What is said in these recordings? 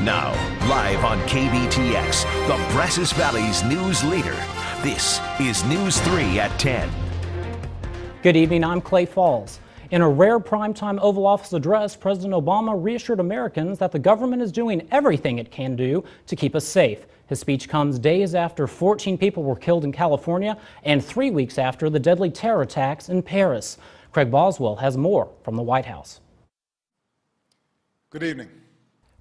Now, live on KBTX, the Brazos Valley's news leader. This is News 3 at 10. Good evening, I'm Clay Falls. In a rare primetime Oval Office address, President Obama reassured Americans that the government is doing everything it can do to keep us safe. His speech comes days after 14 people were killed in California and 3 weeks after the deadly terror attacks in Paris. Craig Boswell has more from the White House. Good evening.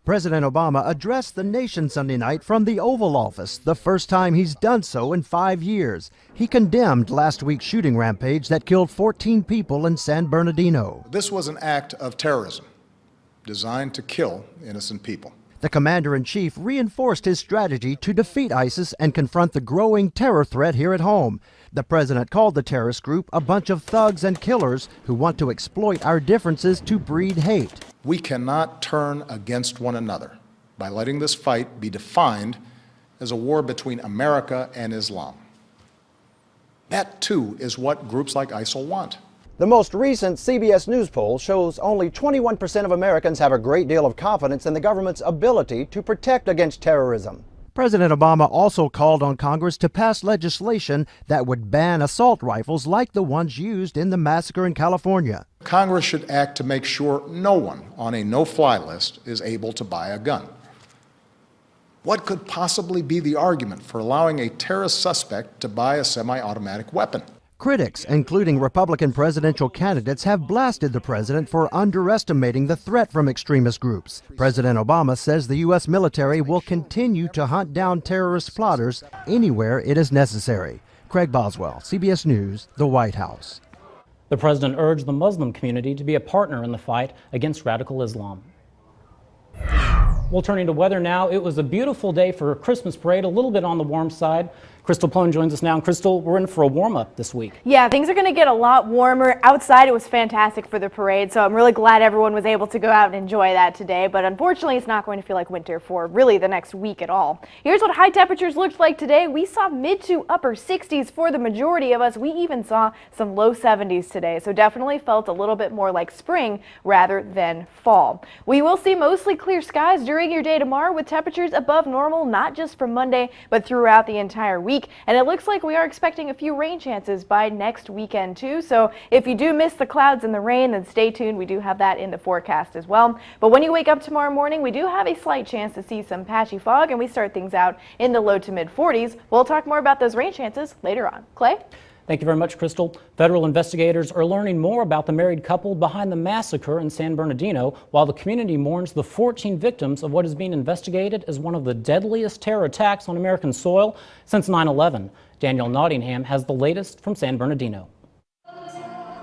President Obama addressed the nation Sunday night from the Oval Office, the first time he's done so in 5 years. He condemned last week's shooting rampage that killed 14 people in San Bernardino. This was an act of terrorism designed to kill innocent people. The commander-in-chief reinforced his strategy to defeat ISIS and confront the growing terror threat here at home. The president called the terrorist group a bunch of thugs and killers who want to exploit our differences to breed hate. We cannot turn against one another by letting this fight be defined as a war between America and Islam. That, too, is what groups like ISIL want. The most recent CBS News poll shows only 21% of Americans have a great deal of confidence in the government's ability to protect against terrorism. President Obama also called on Congress to pass legislation that would ban assault rifles like the ones used in the massacre in California. Congress should act to make sure no one on a no-fly list is able to buy a gun. What could possibly be the argument for allowing a terrorist suspect to buy a semi-automatic weapon? Critics, including Republican presidential candidates, have blasted the president for underestimating the threat from extremist groups. President Obama says the U.S. military will continue to hunt down terrorist plotters anywhere it is necessary. Craig Boswell, CBS News, the White House. The president urged the Muslim community to be a partner in the fight against radical Islam. Well, turning to weather now, it was a beautiful day for a Christmas parade, a little bit on the warm side. Crystal Plone joins us now. And Crystal, we're in for a warm-up this week. Yeah, things are going to get a lot warmer. Outside, it was fantastic for the parade, so I'm really glad everyone was able to go out and enjoy that today. But unfortunately, it's not going to feel like winter for really the next week at all. Here's what high temperatures looked like today. We saw mid to upper 60s for the majority of us. We even saw some low 70s today, so definitely felt a little bit more like spring rather than fall. We will see mostly clear skies during your day tomorrow with temperatures above normal, not just for Monday, but throughout the entire week. And it looks like we are expecting a few rain chances by next weekend too. So if you do miss the clouds and the rain, then stay tuned. We do have that in the forecast as well. But when you wake up tomorrow morning, we do have a slight chance to see some patchy fog, and we start things out in the low to mid 40s. We'll talk more about those rain chances later on. Clay? Thank you very much, Crystal. Federal investigators are learning more about the married couple behind the massacre in San Bernardino, while the community mourns the 14 victims of what is being investigated as one of the deadliest terror attacks on American soil since 9/11. Danielle Nottingham has the latest from San Bernardino.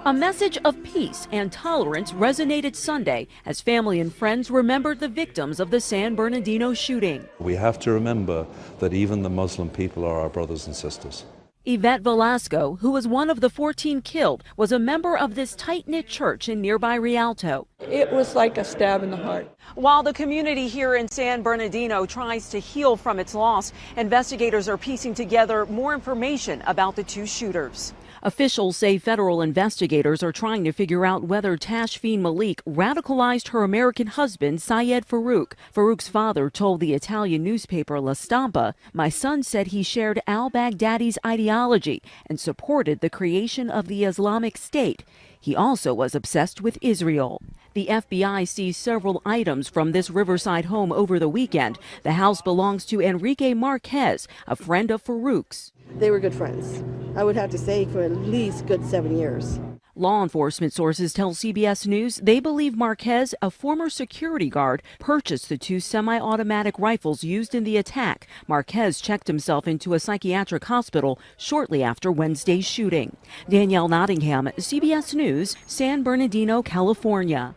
A message of peace and tolerance resonated Sunday as family and friends remembered the victims of the San Bernardino shooting. We have to remember that even the Muslim people are our brothers and sisters. Yvette Velasco, who was one of the 14 killed, was a member of this tight-knit church in nearby Rialto. It was like a stab in the heart. While the community here in San Bernardino tries to heal from its loss, investigators are piecing together more information about the two shooters. Officials say federal investigators are trying to figure out whether Tashfeen Malik radicalized her American husband, Syed Farouk. Farouk's father told the Italian newspaper La Stampa, "My son said he shared al-Baghdadi's ideology and supported the creation of the Islamic State. He also was obsessed with Israel." The FBI seized several items from this Riverside home over the weekend. The house belongs to Enrique Marquez, a friend of Farouk's. They were good friends. I would have to say for at least good 7 years. Law enforcement sources tell CBS News they believe Marquez, a former security guard, purchased the two semi-automatic rifles used in the attack. Marquez checked himself into a psychiatric hospital shortly after Wednesday's shooting. Danielle Nottingham, CBS News, San Bernardino, California.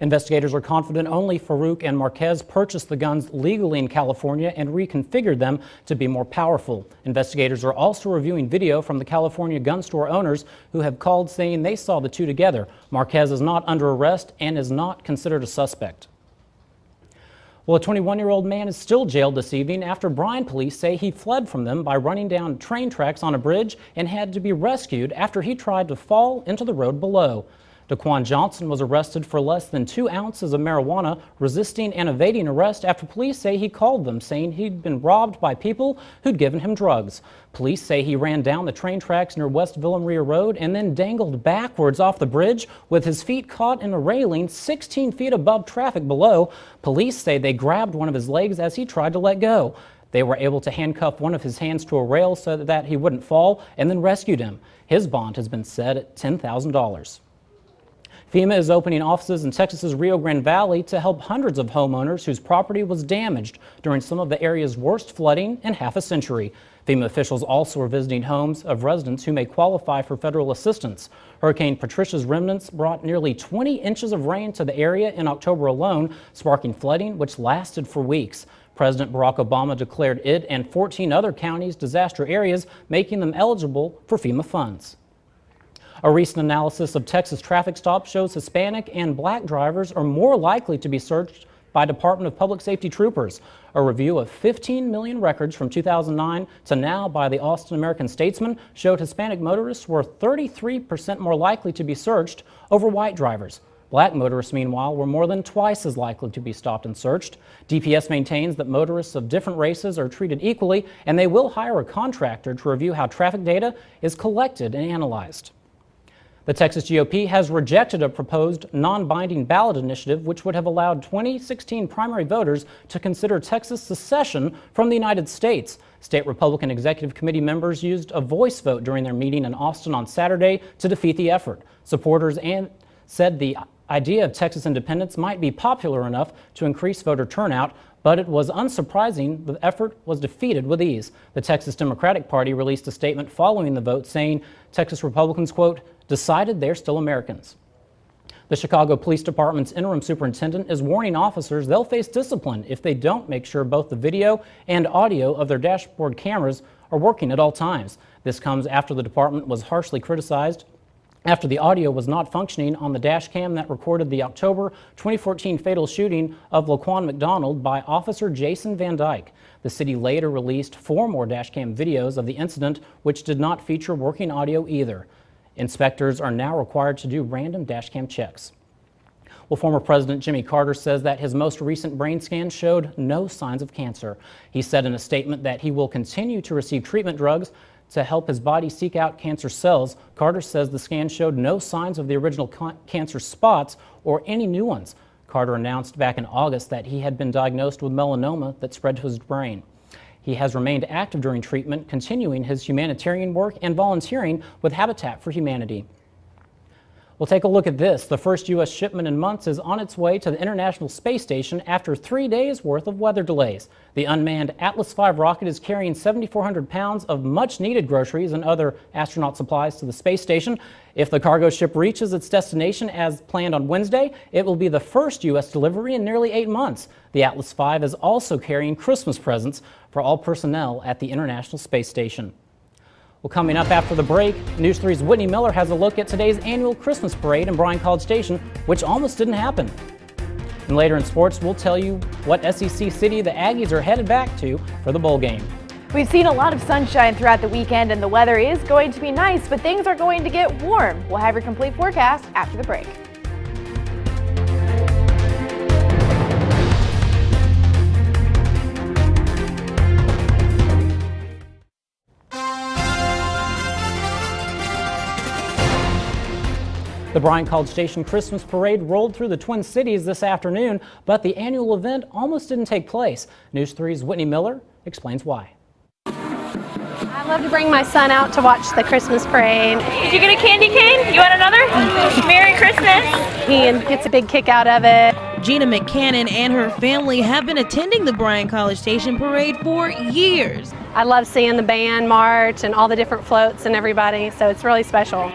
Investigators are confident only Farouk and Marquez purchased the guns legally in California and reconfigured them to be more powerful. Investigators are also reviewing video from the California gun store owners who have called saying they saw the two together. Marquez is not under arrest and is not considered a suspect. Well, a 21-year-old man is still jailed this evening after Bryan police say he fled from them by running down train tracks on a bridge and had to be rescued after he tried to fall into the road below. Daquan Johnson was arrested for less than 2 ounces of marijuana, resisting and evading arrest after police say he called them, saying he'd been robbed by people who'd given him drugs. Police say he ran down the train tracks near West Villamaria Road and then dangled backwards off the bridge with his feet caught in a railing 16 feet above traffic below. Police say they grabbed one of his legs as he tried to let go. They were able to handcuff one of his hands to a rail so that he wouldn't fall and then rescued him. His bond has been set at $10,000. FEMA is opening offices in Texas's Rio Grande Valley to help hundreds of homeowners whose property was damaged during some of the area's worst flooding in half a century. FEMA officials also are visiting homes of residents who may qualify for federal assistance. Hurricane Patricia's remnants brought nearly 20 inches of rain to the area in October alone, sparking flooding which lasted for weeks. President Barack Obama declared it and 14 other counties disaster areas, making them eligible for FEMA funds. A recent analysis of Texas traffic stops shows Hispanic and black drivers are more likely to be searched by Department of Public Safety troopers. A review of 15 million records from 2009 to now by the Austin American-Statesman showed Hispanic motorists were 33% more likely to be searched over white drivers. Black motorists, meanwhile, were more than twice as likely to be stopped and searched. DPS maintains that motorists of different races are treated equally, and they will hire a contractor to review how traffic data is collected and analyzed. The Texas GOP has rejected a proposed non-binding ballot initiative which would have allowed 2016 primary voters to consider Texas secession from the United States. State Republican Executive Committee members used a voice vote during their meeting in Austin on Saturday to defeat the effort. Supporters said the idea of Texas independence might be popular enough to increase voter turnout, but it was unsurprising the effort was defeated with ease. The Texas Democratic Party released a statement following the vote saying Texas Republicans, quote, decided they're still Americans. The Chicago Police Department's interim superintendent is warning officers they'll face discipline if they don't make sure both the video and audio of their dashboard cameras are working at all times. This comes after the department was harshly criticized after the audio was not functioning on the dash cam that recorded the October 2014 fatal shooting of Laquan McDonald by Officer Jason Van Dyke. The city later released 4 more dash cam videos of the incident, which did not feature working audio either. Inspectors are now required to do random dash cam checks. Well, former President Jimmy Carter says that his most recent brain scan showed no signs of cancer. He said in a statement that he will continue to receive treatment drugs to help his body seek out cancer cells. Carter says the scan showed no signs of the original cancer spots or any new ones. Carter announced back in August that he had been diagnosed with melanoma that spread to his brain. He has remained active during treatment, continuing his humanitarian work and volunteering with Habitat for Humanity. We'll take a look at this. The first U.S. shipment in months is on its way to the International Space Station after 3 days worth of weather delays. The unmanned Atlas V rocket is carrying 7,400 pounds of much-needed groceries and other astronaut supplies to the space station. If the cargo ship reaches its destination as planned on Wednesday, it will be the first U.S. delivery in nearly 8 months. The Atlas V is also carrying Christmas presents for all personnel at the International Space Station. Well, coming up after the break, News 3's Whitney Miller has a look at today's annual Christmas parade in Bryan College Station, which almost didn't happen. And later in sports, we'll tell you what SEC city the Aggies are headed back to for the bowl game. We've seen a lot of sunshine throughout the weekend and the weather is going to be nice, but things are going to get warm. We'll have your complete forecast after the break. The Bryan College Station Christmas Parade rolled through the Twin Cities this afternoon, but the annual event almost didn't take place. News 3's Whitney Miller explains why. I love to bring my son out to watch the Christmas parade. Did you get a candy cane? You want another? Merry Christmas! He gets a big kick out of it. Gina McCannon and her family have been attending the Bryan College Station Parade for years. I love seeing the band march and all the different floats and everybody, so it's really special.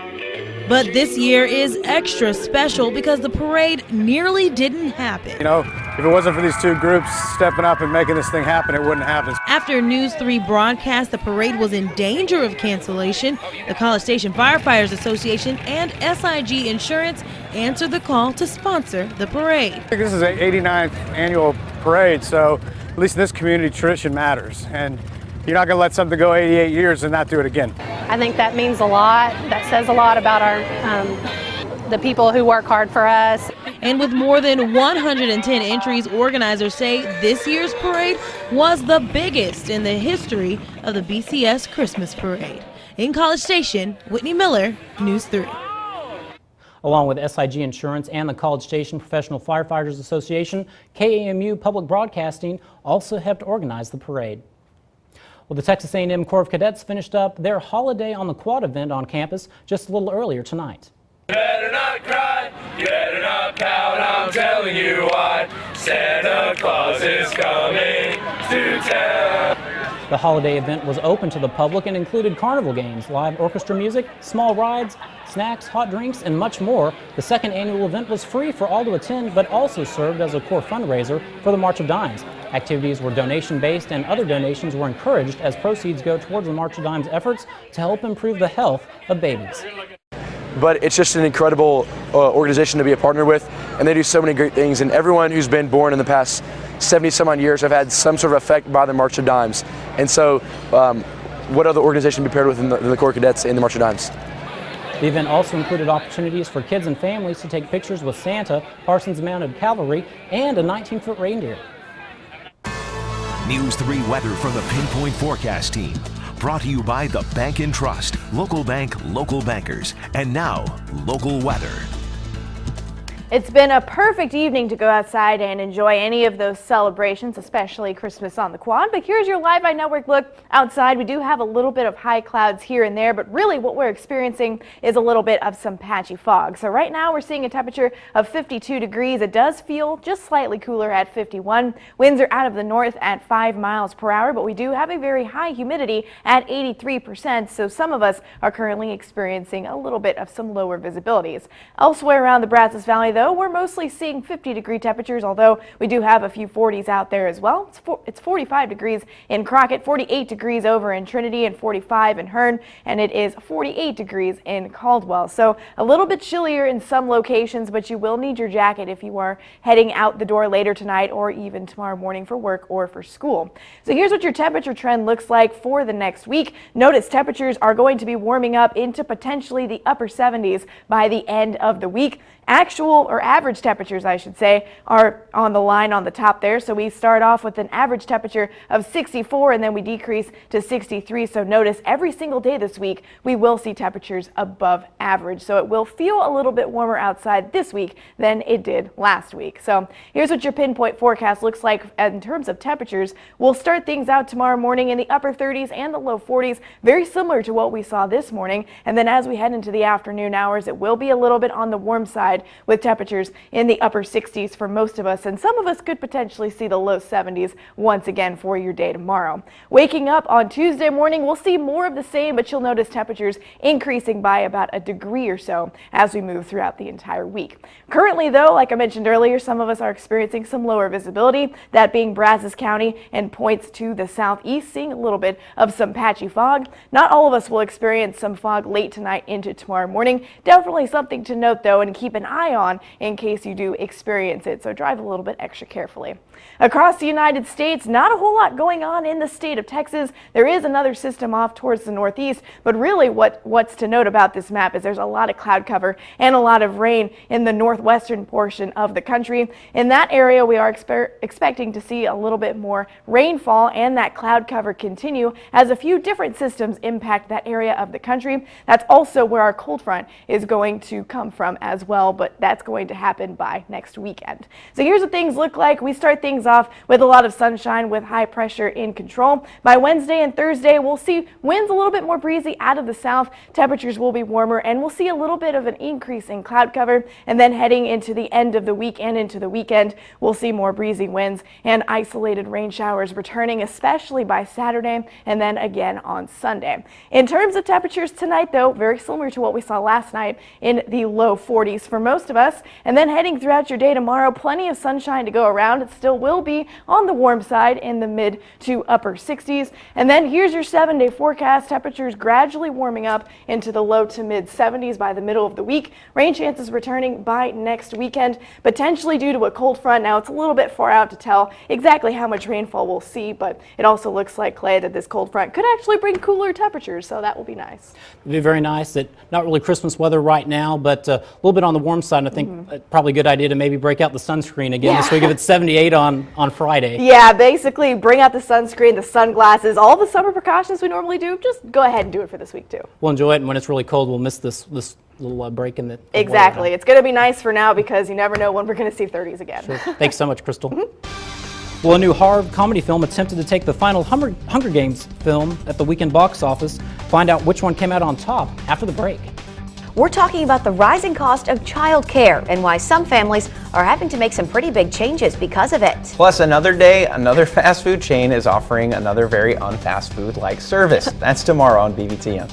But this year is extra special because the parade nearly didn't happen. You know, if it wasn't for these two groups stepping up and making this thing happen, it wouldn't happen. After News 3 broadcast the parade was in danger of cancellation, the College Station Firefighters Association and SIG Insurance answered the call to sponsor the parade. This is the 89th annual parade, so at least in this community, tradition matters. And you're not going to let something go 88 years and not do it again. I think that means a lot. That says a lot about our the people who work hard for us. And with more than 110 entries, organizers say this year's parade was the biggest in the history of the BCS Christmas Parade. In College Station, Whitney Miller, News 3. Along with SIG Insurance and the College Station Professional Firefighters Association, KAMU Public Broadcasting also helped organize the parade. Well, the Texas A&M Corps of Cadets finished up their Holiday on the Quad event on campus just a little earlier tonight. You better not cry, you better not pout, I'm telling you why. Santa Claus is coming to town. The holiday event was open to the public and included carnival games, live orchestra music, small rides, snacks, hot drinks, and much more. The second annual event was free for all to attend, but also served as a core fundraiser for the March of Dimes. Activities were donation-based, and other donations were encouraged as proceeds go towards the March of Dimes efforts to help improve the health of babies. But it's just an incredible organization to be a partner with, and they do so many great things, and everyone who's been born in the past 70 some odd years have had some sort of effect by the March of Dimes. And so what other organization to be paired with in the Corps of Cadets in the March of Dimes? The event also included opportunities for kids and families to take pictures with Santa, Parsons Mounted Cavalry, and a 19-foot reindeer. News 3 weather from the Pinpoint Forecast Team. Brought to you by the Bank and Trust, local bank, local bankers, and now local weather. It's been a perfect evening to go outside and enjoy any of those celebrations, especially Christmas on the Quad. But here's your Live by Network look outside. We do have a little bit of high clouds here and there, but really what we're experiencing is a little bit of some patchy fog. So right now we're seeing a temperature of 52 degrees. It does feel just slightly cooler at 51. Winds are out of the north at 5 miles per hour, but we do have a very high humidity at 83%. So some of us are currently experiencing a little bit of some lower visibilities. Elsewhere around the Brazos Valley, though, we're mostly seeing 50-degree temperatures, although we do have a few 40s out there as well. It's 45 degrees in Crockett, 48 degrees over in Trinity, and 45 in Hearn, and it is 48 degrees in Caldwell. So a little bit chillier in some locations, but you will need your jacket if you are heading out the door later tonight or even tomorrow morning for work or for school. So here's what your temperature trend looks like for the next week. Notice temperatures are going to be warming up into potentially the upper 70s by the end of the week. Actual or average temperatures, I should say, are on the line on the top there. So we start off with an average temperature of 64 and then we decrease to 63. So notice every single day this week we will see temperatures above average. So it will feel a little bit warmer outside this week than it did last week. So here's what your pinpoint forecast looks like in terms of temperatures. We'll start things out tomorrow morning in the upper 30s and the low 40s, very similar to what we saw this morning. And then as we head into the afternoon hours, it will be a little bit on the warm side, with temperatures in the upper 60s for most of us, and some of us could potentially see the low 70s once again for your day tomorrow. Waking up on Tuesday morning, we'll see more of the same, but you'll notice temperatures increasing by about a degree or so as we move throughout the entire week. Currently, though, like I mentioned earlier, some of us are experiencing some lower visibility, that being Brazos County and points to the southeast, seeing a little bit of some patchy fog. Not all of us will experience some fog late tonight into tomorrow morning. Definitely something to note, though, and keep an eye on in case you do experience it, so drive a little bit extra carefully. Across the United States, not a whole lot going on in the state of Texas. There is another system off towards the northeast, but really what's to note about this map is there's a lot of cloud cover and a lot of rain in the northwestern portion of the country. In that area, we are expecting to see a little bit more rainfall and that cloud cover continue as a few different systems impact that area of the country. That's also where our cold front is going to come from as well, but that's going to happen by next weekend. So here's what things look like. We start things off with a lot of sunshine with high pressure in control. By Wednesday and Thursday, we'll see winds a little bit more breezy out of the south. Temperatures will be warmer and we'll see a little bit of an increase in cloud cover. And then heading into the end of the week and into the weekend, we'll see more breezy winds and isolated rain showers returning, especially by Saturday and then again on Sunday. In terms of temperatures tonight, though, very similar to what we saw last night in the low 40s for most of us. And then heading throughout your day tomorrow, plenty of sunshine to go around. It still will be on the warm side in the mid to upper 60s. And then here's your 7-day forecast. Temperatures gradually warming up into the low to mid 70s by the middle of the week. Rain chances returning by next weekend, potentially due to a cold front. Now, it's a little bit far out to tell exactly how much rainfall we'll see, but it also looks like, Clay, that this cold front could actually bring cooler temperatures, so that will be nice. It'll be very nice. Not really Christmas weather right now, but a little bit on the warm side. And I think probably a good idea to maybe break out the sunscreen again this week if it's 78 on Friday. Yeah, basically bring out the sunscreen, the sunglasses, all the summer precautions we normally do. Just go ahead and do it for this week too. We'll enjoy it, and when it's really cold, we'll miss this little break in the Exactly. It's going to be nice for now because you never know when we're going to see 30s again. Sure. Thanks so much, Crystal. Well, a new horror comedy film attempted to take the final Hunger Games film at the weekend box office. Find out which one came out on top after the break. We're talking about the rising cost of childcare and why some families are having to make some pretty big changes because of it. Plus, another day, another fast food chain is offering another very un-fast food-like service. That's tomorrow on BBTN.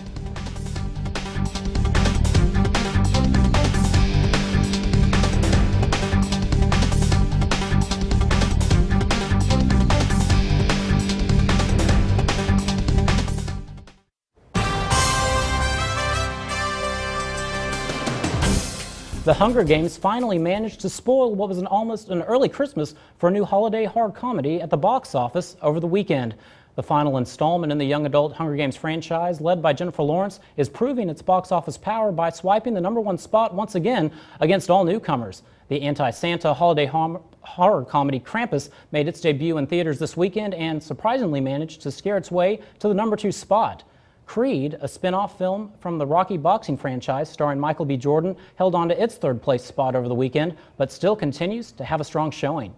The Hunger Games finally managed to spoil what was almost an early Christmas for a new holiday horror comedy at the box office over the weekend. The final installment in the young adult Hunger Games franchise, led by Jennifer Lawrence, is proving its box office power by swiping the #1 spot once again against all newcomers. The anti-Santa holiday horror comedy Krampus made its debut in theaters this weekend and surprisingly managed to scare its way to the #2 spot. Creed, a spin-off film from the Rocky boxing franchise starring Michael B. Jordan, held on to its third-place spot over the weekend, but still continues to have a strong showing.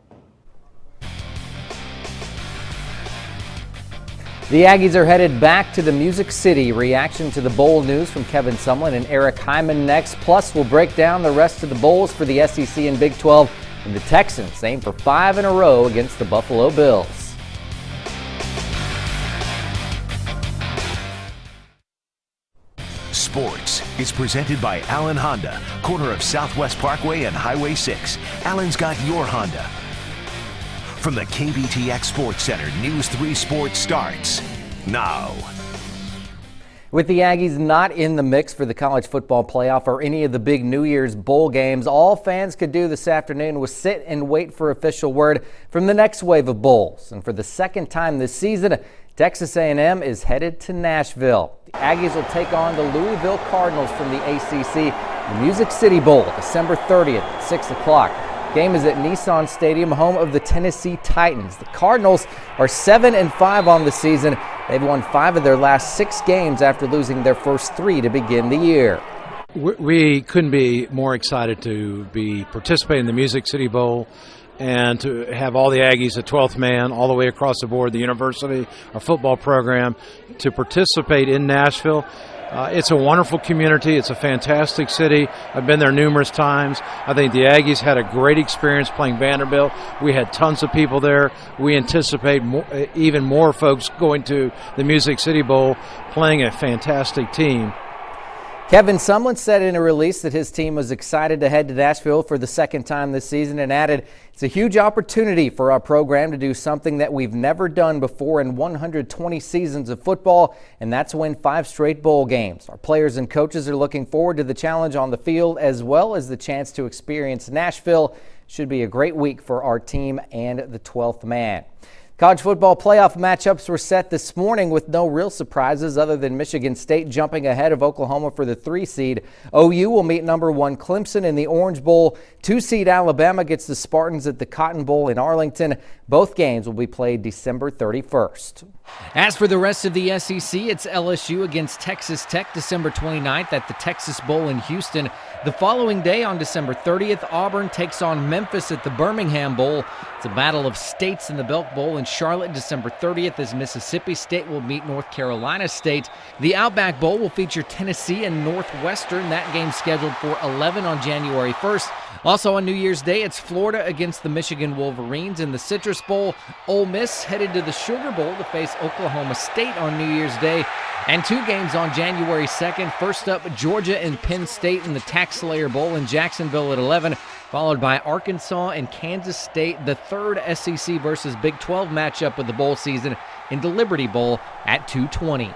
The Aggies are headed back to the Music City. Reaction to the bowl news from Kevin Sumlin and Eric Hyman next. Plus, we'll break down the rest of the bowls for the SEC and Big 12. And the Texans aim for 5 in a row against the Buffalo Bills. Sports is presented by Allen Honda, corner of Southwest Parkway and Highway 6. Allen's got your Honda. From the KBTX Sports Center, News 3 Sports starts now. With the Aggies not in the mix for the college football playoff or any of the big New Year's bowl games, all fans could do this afternoon was sit and wait for official word from the next wave of bowls. And for the second time this season, Texas A&M is headed to Nashville. The Aggies will take on the Louisville Cardinals from the ACC, the Music City Bowl, December 30th at 6 o'clock. Game is at Nissan Stadium, home of the Tennessee Titans. The Cardinals are 7-5 on the season. They've won 5 of their last 6 games after losing their first 3 to begin the year. We couldn't be more excited to be participating in the Music City Bowl and to have all the Aggies, the 12th man, all the way across the board, the university, our football program, to participate in Nashville. It's a wonderful community. It's a fantastic city. I've been there numerous times. I think the Aggies had a great experience playing Vanderbilt. We had tons of people there. We anticipate even more folks going to the Music City Bowl, playing a fantastic team. Kevin Sumlin said in a release that his team was excited to head to Nashville for the second time this season and added, "It's a huge opportunity for our program to do something that we've never done before in 120 seasons of football, and that's win 5 straight bowl games. Our players and coaches are looking forward to the challenge on the field as well as the chance to experience Nashville. Should be a great week for our team and the 12th man." College football playoff matchups were set this morning with no real surprises other than Michigan State jumping ahead of Oklahoma for the 3 seed. OU will meet #1 Clemson in the Orange Bowl. 2 seed Alabama gets the Spartans at the Cotton Bowl in Arlington. Both games will be played December 31st. As for the rest of the SEC, it's LSU against Texas Tech December 29th at the Texas Bowl in Houston. The following day on December 30th, Auburn takes on Memphis at the Birmingham Bowl. It's a battle of states in the Belk Bowl in Charlotte December 30th as Mississippi State will meet North Carolina State. The Outback Bowl will feature Tennessee and Northwestern. That game scheduled for 11 on January 1st. Also on New Year's Day, it's Florida against the Michigan Wolverines in the Citrus Bowl. Ole Miss headed to the Sugar Bowl to face Oklahoma State on New Year's Day. And 2 games on January 2nd. First up, Georgia and Penn State in the Tax Slayer Bowl in Jacksonville at 11, followed by Arkansas and Kansas State, the third SEC versus Big 12 matchup of the bowl season in the Liberty Bowl at 2:20.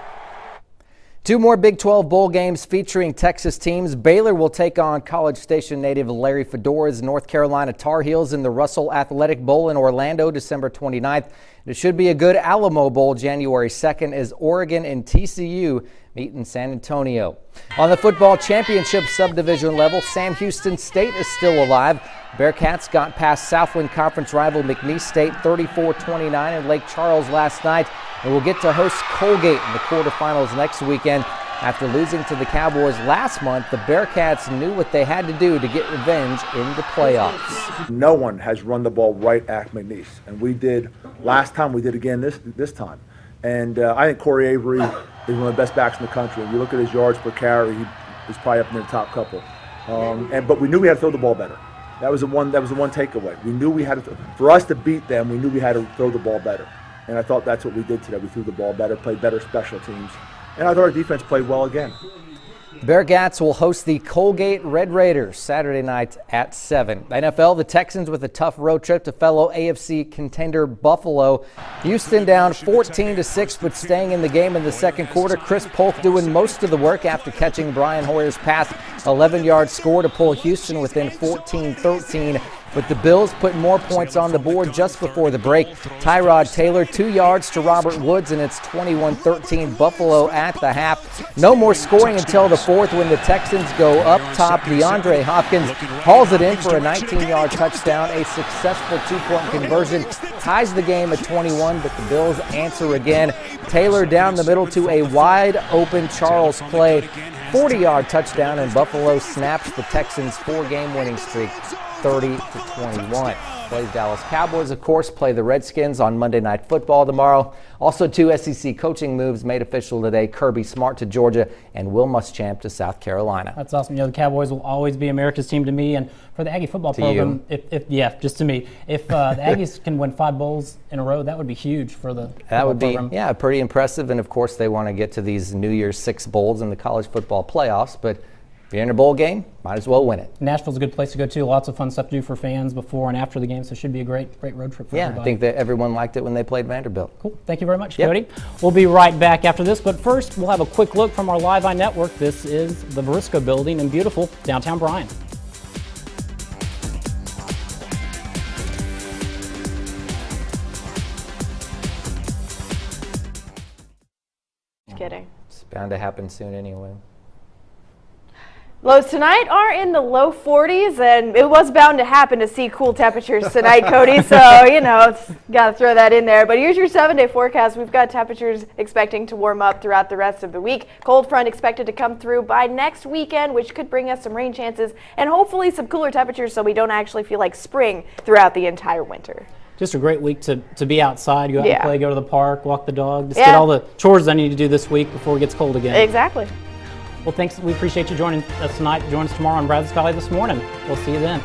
2 more Big 12 bowl games featuring Texas teams. Baylor will take on College Station native Larry Fedora's North Carolina Tar Heels in the Russell Athletic Bowl in Orlando, December 29th. It should be a good Alamo Bowl January 2nd as Oregon and TCU meet in San Antonio. On the football championship subdivision level, Sam Houston State is still alive. Bearcats got past Southland Conference rival McNeese State 34-29 in Lake Charles last night, and will get to host Colgate in the quarterfinals next weekend. After losing to the Cowboys last month, the Bearcats knew what they had to do to get revenge in the playoffs. No one has run the ball right at McNeese, and we did last time, we did again this time. And I think Corey Avery is one of the best backs in the country. If you look at his yards per carry, he's probably up in the top couple. But we knew we had to throw the ball better. That was the one takeaway. We knew we had to, for us to beat them, we knew we had to throw the ball better. And I thought that's what we did today. We threw the ball better, played better special teams. And I thought our defense played well again. Bearcats will host the Colgate Red Raiders Saturday night at 7. NFL, the Texans with a tough road trip to fellow AFC contender Buffalo. Houston down 14-6, but staying in the game in the second quarter. Chris Polk doing most of the work after catching Brian Hoyer's pass. 11-yard score to pull Houston within 14-13. But the Bills put more points on the board just before the break. Tyrod Taylor, 2 yards to Robert Woods, and it's 21-13 Buffalo at the half. No more scoring until the fourth when the Texans go up top. DeAndre Hopkins hauls it in for a 19-yard touchdown. A successful 2-point conversion ties the game at 21, but the Bills answer again. Taylor down the middle to a wide-open Charles Clay. 40-yard touchdown, and Buffalo snaps the Texans' 4-game winning streak 30-21. Plays Dallas Cowboys, of course, play the Redskins on Monday Night Football tomorrow. Also 2 SEC coaching moves made official today. Kirby Smart to Georgia and Will Muschamp to South Carolina. That's awesome. You know, the Cowboys will always be America's team to me, and for the Aggie football program, just to me, if the Aggies can win 5 bowls in a row, that would be huge for the That would be, program. Pretty impressive. And of course, they want to get to these New Year's 6 bowls in the college football playoffs, but if you're in a bowl game, might as well win it. Nashville's a good place to go, too. Lots of fun stuff to do for fans before and after the game, so it should be a great road trip for everybody. I think that everyone liked it when they played Vanderbilt. Cool. Thank you very much, Cody. We'll be right back after this, but first, we'll have a quick look from our Live Eye Network. This is the Varisco Building in beautiful downtown Bryan. Just kidding. It's bound to happen soon anyway. Lows tonight are in the low 40s, and it was bound to happen to see cool temperatures tonight, Cody, so, you know, got to throw that in there. But here's your 7-day forecast. We've got temperatures expecting to warm up throughout the rest of the week. Cold front expected to come through by next weekend, which could bring us some rain chances and hopefully some cooler temperatures so we don't actually feel like spring throughout the entire winter. Just a great week to be outside, go out and play, go to the park, walk the dog, just Yeah. get all the chores I need to do this week before it gets cold again. Exactly. Well, thanks. We appreciate you joining us tonight. Join us tomorrow on Brazos Valley This Morning. We'll see you then.